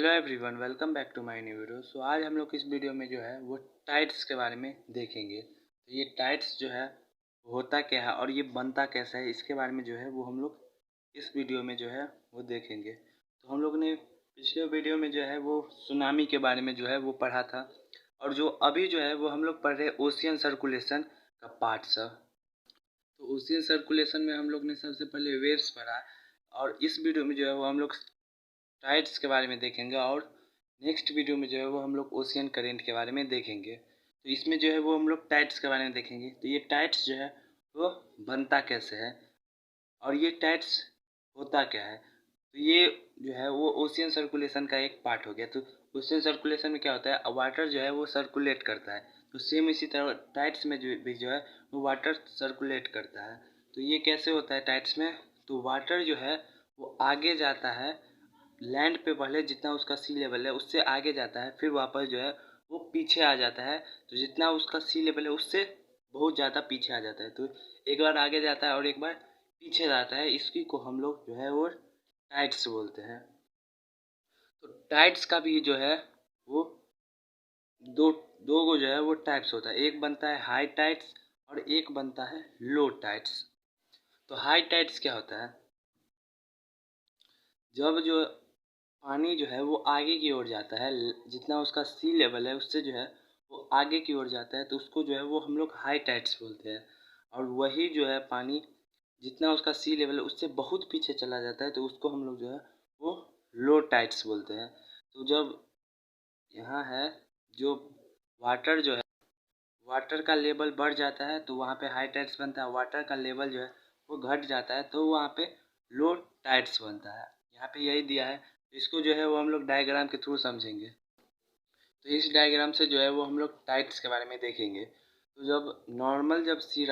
Hello everyone, welcome back to my new video. So आज हम लोग इस वीडियो में जो है वो टाइट्स के बारे में देखेंगे। तो ये टाइट्स जो है होता क्या है और ये बनता कैसा है, इसके बारे में जो है वो हम लोग इस वीडियो में जो है वो देखेंगे। तो हम लोग ने पिछले वीडियो में जो है वो सुनामी के बारे में जो है वो पढ़ा था, और जो अभी जो है वो हम लोग पढ़ रहे हैं ओशियन सर्कुलेशन का पार्ट सब। तो ओशियन सर्कुलेशन में हम लोग ने सबसे पहले वेव्स पढ़ा, और इस वीडियो में जो है वो हम लोग टाइड्स के बारे में देखेंगे, और नेक्स्ट वीडियो में जो है वो हम लोग ओशियन करेंट के बारे में देखेंगे। तो इसमें जो है वो हम लोग टाइड्स के बारे में देखेंगे। तो ये टाइड्स जो है वो बनता कैसे है और ये टाइड्स होता क्या है। तो ये जो है वो ओशियन सर्कुलेशन का एक पार्ट हो गया। तो ओशियन सर्कुलेशन में क्या होता है, वाटर जो है वो सर्कुलेट करता है। तो सेम इसी तरह टाइड्स में जो है वो वाटर सर्कुलेट करता है। तो ये कैसे होता है टाइड्स में, तो वाटर जो है वो आगे जाता है लैंड पे, पहले जितना उसका सी लेवल है उससे आगे जाता है, फिर वापस जो है वो पीछे आ जाता है। तो जितना उसका सी लेवल है उससे बहुत ज़्यादा पीछे आ जाता है। तो एक बार आगे जाता है और एक बार पीछे जाता है, इसी को हम लोग जो है वो टाइड्स बोलते हैं। तो टाइड्स का भी जो है वो दो दो को जो है वो टाइप्स होता है। एक बनता है हाई टाइड्स और एक बनता है लो टाइड्स। तो हाई टाइड्स क्या होता है, जब जो पानी जो है वो आगे की ओर जाता है, जितना उसका सी लेवल है उससे जो है वो आगे की ओर जाता है, तो उसको जो है वो हम लोग हाई टाइड्स बोलते हैं। और वही जो है पानी जितना उसका सी लेवल है उससे बहुत पीछे चला जाता है, तो उसको हम लोग जो है वो लो टाइड्स बोलते हैं। तो जब यहाँ है जो वाटर जो है वाटर का लेवल बढ़ जाता है तो वहाँ पे हाई टाइड्स बनता है। वाटर का लेवल जो है वो घट जाता है तो वहाँ पे लो टाइड्स बनता है। यहाँ पे यही दिया है, तो इसको जो है वो हम लोग डायग्राम के थ्रू समझेंगे। तो इस डायग्राम से जो है वो हम लोग टाइड्स के बारे में देखेंगे। तो जब नॉर्मल जब सी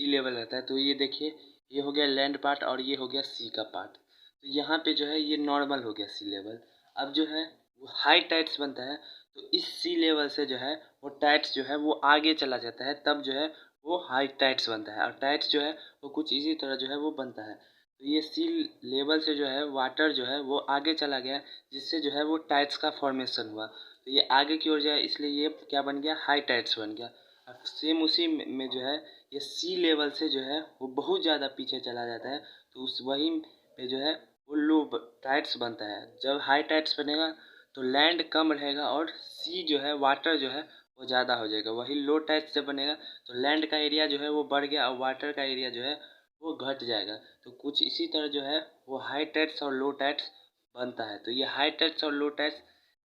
लेवल रहता है, तो ये देखिए, ये हो गया लैंड पार्ट और ये हो गया सी का पार्ट। तो यहाँ पे जो है ये नॉर्मल हो गया सी लेवल। अब जो है वो हाई टाइड्स बनता है, तो इस सी लेवल से जो है वो टाइड्स जो है वो आगे चला जाता है, तब जो है वो हाई टाइड्स बनता है। और टाइड्स जो है वो कुछ इसी तरह जो है वो बनता है। तो ये सी लेवल से जो है वाटर जो है वो आगे चला गया, जिससे जो है वो टाइड्स का फॉर्मेशन हुआ। तो ये आगे की ओर जाए, इसलिए ये क्या बन गया, हाई टाइड्स बन गया। अब सेम उसी में जो है ये सी लेवल से जो है वो बहुत ज़्यादा पीछे चला जाता है, तो उस वही पे जो है वो लो टाइड्स बनता है। जब हाई टाइड्स बनेगा तो लैंड कम रहेगा और सी जो है वाटर जो है वो ज़्यादा हो जाएगा। वही लो टाइड्स से बनेगा तो लैंड का एरिया जो है वो बढ़ गया और वाटर का एरिया जो है वो घट जाएगा। तो कुछ इसी तरह जो है वो हाई टाइड्स और लो टाइड्स बनता है। तो ये हाई टाइड्स और लो टाइड्स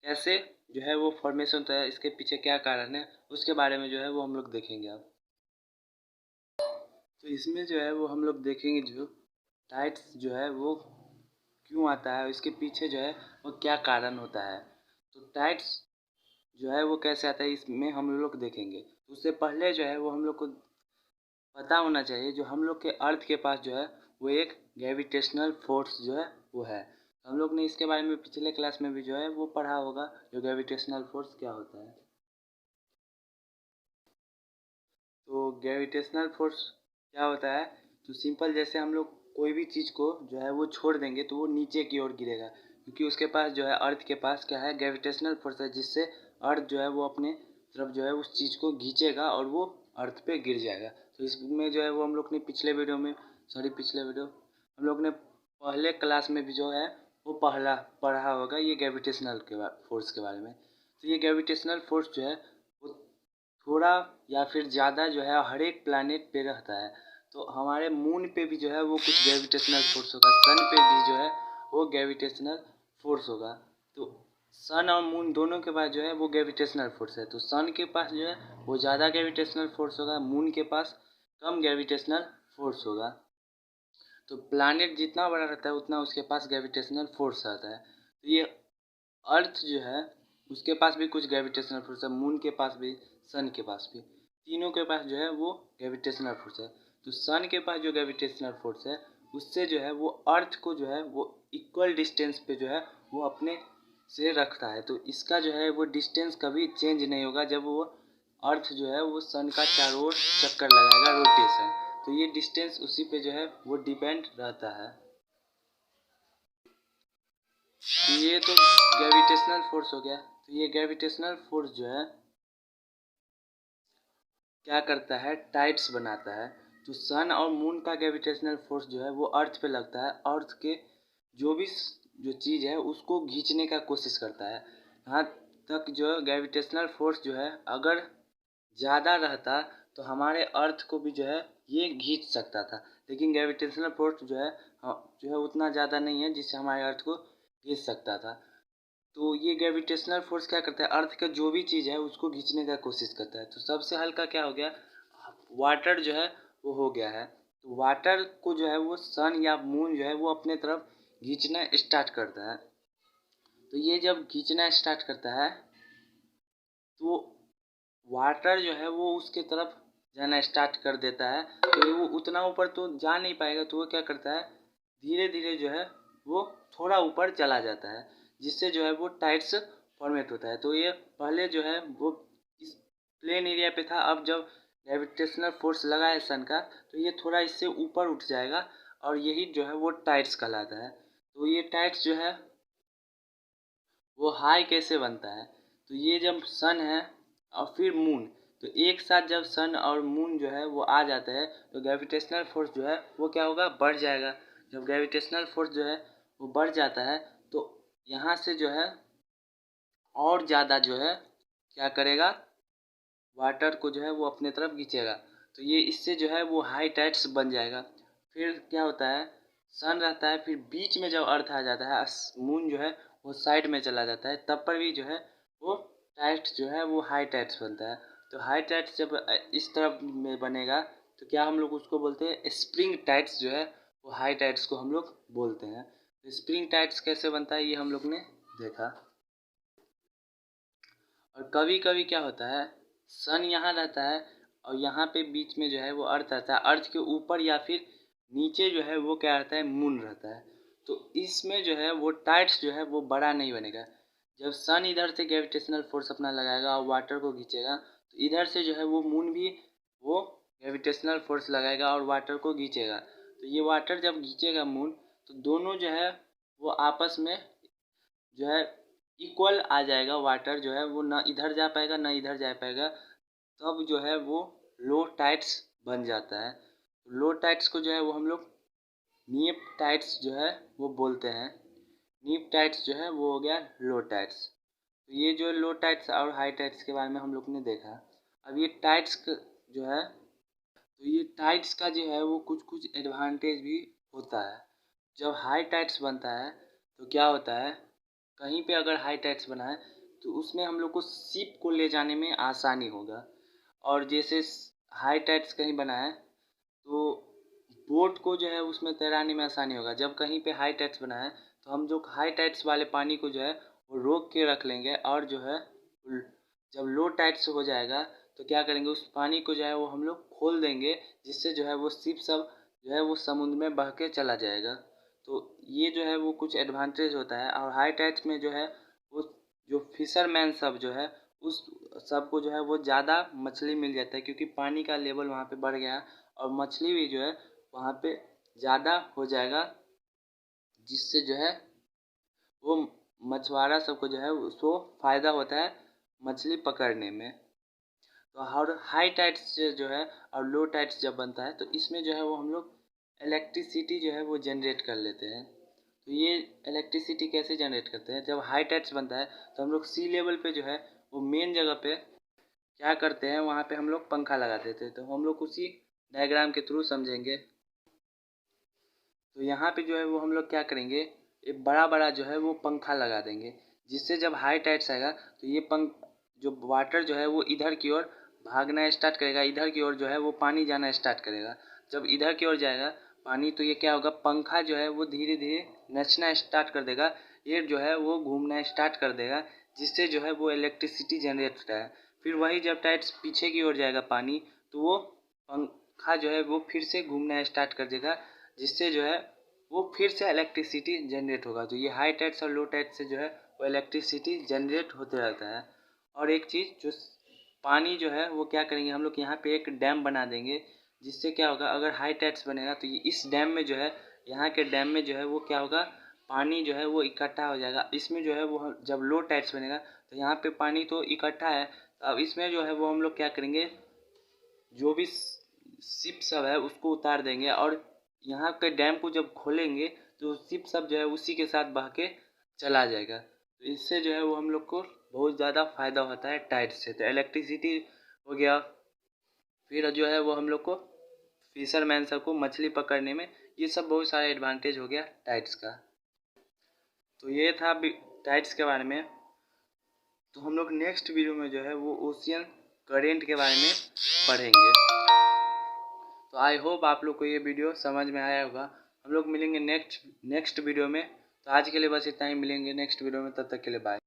कैसे जो है वो फॉर्मेशन होता है, इसके पीछे क्या कारण है, उसके बारे में जो है वो हम लोग देखेंगे अब। तो इसमें जो है वो हम लोग देखेंगे जो टाइट्स जो है वो क्यों आता है, इसके पीछे जो है वो क्या कारण होता है। तो टाइट्स जो है वो कैसे आता है, इसमें हम लोग देखेंगे। तो उससे पहले जो है वो हम लोग को पता होना चाहिए, जो हम लोग के अर्थ के पास जो है वो एक ग्रेविटेशनल फोर्स जो है वो है। हम लोग ने इसके बारे में पिछले क्लास में भी जो है वो पढ़ा होगा, जो ग्रेविटेशनल फोर्स क्या होता है। तो ग्रेविटेशनल फोर्स क्या होता है, तो सिंपल, जैसे हम लोग कोई भी चीज़ को जो है वो छोड़ देंगे तो वो नीचे की ओर गिरेगा, क्योंकि उसके पास जो है अर्थ के पास क्या है, ग्रेविटेशनल फोर्स है, जिससे अर्थ जो है वो अपने तरफ जो है उस चीज़ को खींचेगा और वो अर्थ पे गिर जाएगा। तो इसमें जो है वो हम लोग ने पिछले वीडियो हम लोग ने पहले क्लास में भी जो है वो पढ़ा होगा ये ग्रेविटेशनल के फोर्स के बारे में। तो ये ग्रेविटेशनल फोर्स जो है वो थोड़ा या फिर ज़्यादा जो है हर एक प्लानिट पे रहता है। तो हमारे मून पे भी जो है वो कुछ ग्रेविटेशनल फोर्स होगा, सन पे भी जो है वो ग्रेविटेशनल फोर्स होगा। तो सन और मून दोनों के पास जो है वो ग्रेविटेशनल फोर्स है। तो सन के पास जो है वो ज़्यादा ग्रेविटेशनल फोर्स होगा, मून के पास कम ग्रेविटेशनल फोर्स होगा। तो प्लानिट जितना बड़ा रहता है उतना उसके पास ग्रेविटेशनल फोर्स आता है। तो ये अर्थ जो है उसके पास भी कुछ ग्रेविटेशनल फोर्स है, मून के पास भी, सन के पास भी, तीनों के पास जो है वो ग्रेविटेशनल फोर्स है। तो सन के पास जो ग्रेविटेशनल फोर्स है उससे जो है वो अर्थ को जो है वो इक्वल डिस्टेंस पे जो है वो अपने से रखता है। तो इसका जो है वो डिस्टेंस कभी चेंज नहीं होगा जब वो अर्थ जो है वो सन का चारों ओर चक्कर लगाएगा, रोटेशन। तो ये डिस्टेंस उसी पे जो है वो डिपेंड रहता है। तो ये तो ग्रेविटेशनल फोर्स हो गया। तो ये ग्रेविटेशनल फोर्स जो है क्या करता है, टाइड्स बनाता है। तो सन और मून का ग्रेविटेशनल फोर्स जो है वो अर्थ पे लगता है, अर्थ के जो भी जो चीज़ है उसको खींचने का कोशिश करता है। यहाँ तक जो ग्रेविटेशनल फोर्स जो है अगर ज़्यादा रहता तो हमारे अर्थ को भी जो है ये खींच सकता था, लेकिन ग्रेविटेशनल फोर्स जो है उतना ज़्यादा नहीं है जिससे हमारे अर्थ को खींच सकता था। तो ये ग्रेविटेशनल फोर्स क्या करता है, अर्थ का जो भी चीज़ है उसको खींचने का कोशिश करता है। तो सबसे हल्का क्या हो गया, वाटर जो है वो हो गया है। तो वाटर को जो है वो सन या मून जो है वो अपने तरफ खींचना स्टार्ट करता है। तो ये जब खींचना स्टार्ट करता है तो वाटर जो है वो उसके तरफ जाना स्टार्ट कर देता है। तो वो उतना ऊपर तो जा नहीं पाएगा, तो वो क्या करता है, धीरे धीरे जो है वो थोड़ा ऊपर चला जाता है, जिससे जो है वो टाइड्स फॉर्मेट होता है। तो ये पहले जो है वो इस प्लेन एरिया पे था, अब जब ग्रेविटेशनल फोर्स लगा है सन का तो ये थोड़ा इससे ऊपर उठ जाएगा और यही जो है वो टाइड्स कहलाता है। तो ये टाइड्स जो है वो हाई कैसे बनता है, तो ये जब सन है और फिर मून, तो एक साथ जब सन और मून जो है वो आ जाता है तो ग्रेविटेशनल फोर्स जो है वो क्या होगा, बढ़ जाएगा। जब ग्रेविटेशनल फोर्स जो है वो बढ़ जाता है तो यहाँ से जो है और ज़्यादा जो है क्या करेगा, वाटर को जो है वो अपने तरफ खींचेगा। तो ये इससे जो है वो हाई टाइड्स बन जाएगा। फिर क्या होता है, सन रहता है, फिर बीच में जब अर्थ आ जाता है, मून जो है वो साइड में चला जाता है, तब पर भी जो है वो टाइड्स जो है वो हाई टाइड्स बनता है। तो हाई टाइड्स जब इस तरफ में बनेगा तो क्या हम लोग उसको बोलते हैं, स्प्रिंग टाइड्स जो है वो हाई टाइड्स को हम लोग बोलते हैं। तो स्प्रिंग टाइड्स कैसे बनता है ये हम लोग ने देखा। और कभी कभी क्या होता है, सन यहाँ रहता है और यहाँ पे बीच में जो है वो अर्थ रहता है, अर्थ के ऊपर या फिर नीचे जो है वो क्या रहता है, मून रहता है। तो इसमें जो है वो टाइड्स जो है वो बड़ा नहीं बनेगा। जब सन इधर से ग्रेविटेशनल फोर्स अपना लगाएगा और वाटर को खींचेगा तो इधर से जो है वो मून भी वो ग्रेविटेशनल फोर्स लगाएगा और वाटर को खींचेगा। तो ये वाटर जब खींचेगा मून तो दोनों जो है वो आपस में जो है इक्वल आ जाएगा। वाटर जो है वो ना इधर जा पाएगा ना इधर जा पाएगा, तब जो है वो लो टाइड्स बन जाता है। लो टाइड्स को जो है वो हम लोग नीप टाइड्स जो है वो बोलते हैं। नीप टाइड्स जो है वो हो गया लो टाइड्स। तो ये जो लो टाइड्स और हाई टाइड्स के बारे में हम लोग ने देखा। अब ये टाइड्स जो है, तो ये टाइड्स का जो है वो कुछ कुछ एडवांटेज भी होता है। जब हाई टाइड्स बनता है तो क्या होता है, कहीं पे अगर हाई टाइड्स बना है तो उसमें हम लोग को शिप को ले जाने में आसानी होगा। और जैसे हाई टाइड्स कहीं बना है तो बोट को जो है उसमें तैराने में आसानी होगा। जब कहीं पे हाई टाइड्स बना है तो हम जो हाई टाइड्स वाले पानी को जो है वो रोक के रख लेंगे, और जो है जब लो टाइड्स हो जाएगा तो क्या करेंगे, उस पानी को जो है वो हम लोग खोल देंगे, जिससे जो है वो शिप सब जो है वो समुद्र में बह के चला जाएगा। तो ये जो है वो कुछ एडवांटेज होता है। और हाई टाइड्स में जो है वो जो फिशरमैन सब जो है उस सबको जो है वो ज़्यादा मछली मिल जाता है, क्योंकि पानी का लेवल वहाँ पे बढ़ गया और मछली भी जो है वहाँ पे ज़्यादा हो जाएगा, जिससे जो है वो मछुआरा सबको जो है उसको फ़ायदा होता है मछली पकड़ने में। तो और हाई टाइड्स से जो है और लो टाइड्स जब बनता है तो इसमें जो है वो हम लोग इलेक्ट्रिसिटी जो है वो जनरेट कर लेते हैं। तो ये इलेक्ट्रिसिटी कैसे जनरेट करते हैं, जब हाई टाइड्स बनता है तो हम लोग सी लेवल पे जो है वो मेन जगह पे क्या करते हैं, वहाँ पे हम लोग पंखा लगा देते हैं। तो हम लोग उसी डायग्राम के थ्रू समझेंगे। तो यहाँ पे जो है वो हम लोग क्या करेंगे, एक बड़ा बड़ा जो है वो पंखा लगा देंगे, जिससे जब हाई टाइड्स आएगा तो ये जो वाटर जो है वो इधर की ओर भागना स्टार्ट करेगा, इधर की ओर जो है वो पानी जाना स्टार्ट करेगा। जब इधर की ओर जाएगा पानी तो ये क्या होगा, पंखा जो है वो धीरे धीरे नचना स्टार्ट कर देगा, ये जो है वो घूमना स्टार्ट कर देगा, जिससे जो है वो इलेक्ट्रिसिटी जनरेट होता है। फिर वही जब टाइड्स पीछे की ओर जाएगा पानी तो वो पंखा जो है वो फिर से घूमना स्टार्ट कर देगा, जिससे जो है वो फिर से इलेक्ट्रिसिटी जनरेट होगा। तो ये हाई टाइड्स और लो टाइड्स से जो है वो इलेक्ट्रिसिटी जनरेट होते रहता है। और एक चीज़ जो पानी जो है वो क्या करेंगे, हम लोग यहाँ पे एक डैम बना देंगे, जिससे क्या होगा, अगर हाई टाइड्स बनेगा तो ये इस डैम में जो है, यहाँ के डैम में जो है वो क्या होगा, पानी जो है वो इकट्ठा हो जाएगा। इसमें जो है वो जब लो टाइड्स बनेगा तो यहाँ पे पानी तो इकट्ठा है, अब इसमें जो है वो हम लोग क्या करेंगे, जो भी शिप सब है उसको उतार देंगे और यहाँ पे डैम को जब खोलेंगे तो शिप सब जो है उसी के साथ बह के चला जाएगा। तो इससे जो है वो हम लोग को बहुत ज़्यादा फ़ायदा होता है टाइड से। तो इलेक्ट्रिसिटी हो गया, फिर जो है वो हम लोग को फिशरमैन सबको मछली पकड़ने में, ये सब बहुत सारा एडवांटेज हो गया टाइड्स का। तो ये था टाइड्स के बारे में। तो हम लोग नेक्स्ट वीडियो में जो है वो ओशियन करेंट के बारे में पढ़ेंगे। तो आई होप आप लोग को ये वीडियो समझ में आया होगा। हम लोग मिलेंगे नेक्स्ट वीडियो में। तो आज के लिए बस इतना ही, मिलेंगे नेक्स्ट वीडियो में, तब तक के लिए बाय।